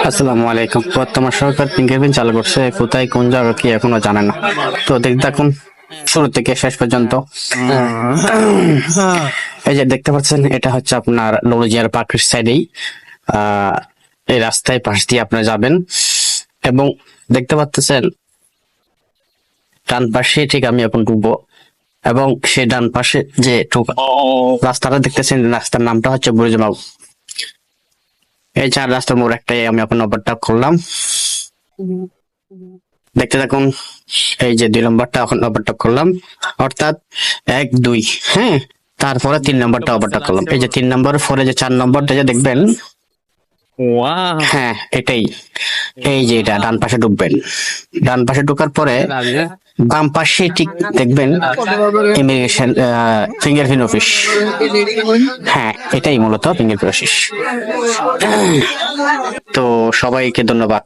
আসসালামু আলাইকুম। বর্তমান সরকার ফিঙ্গারপ্রিন্ট চালু করছে, কোথায় কোন জায়গা কি এখনো জানে না। তো দেখতে থাকুন শুরু থেকে শেষ পর্যন্ত। এই যে দেখতে পাচ্ছেন, এটা হচ্ছে আপনার লৌলজিয়ার পার্কের সাইডেই। এই রাস্তায় পাশ দিয়ে আপনারা যাবেন এবং দেখতে পাচ্ছেন ডান পাশে ঠিক আমি এখন ঢুকবো এবং সে ডান পাশে যে রাস্তাটা দেখতেছেন, রাস্তার নামটা হচ্ছে বুড়িজমাও। এই চার রাস্তার মোড় একটাই আমি এখন ওভারটেক করলাম, দেখতে থাকুন। এই যে 2 নম্বরটা এখন ওভারটেক করলাম, অর্থাৎ 1 2, হ্যাঁ। তারপরে 3 নম্বরটা ওভারটেক করলাম। এই যে 3 নম্বর পরে যে 4 নম্বরটা যে দেখবেন, হ্যাঁ এটাই। এই যে এটা ডান পাশে ঢুকবেন, ডান পাশে ঢোকার পরে বাম পাশে ঠিক দেখবেন ইমিগ্রেশন ফিঙ্গারপ্রিন্ট অফিস। হ্যাঁ এটাই মূলত ফিঙ্গারপ্রিন্ট অফিস। তো সবাইকে ধন্যবাদ।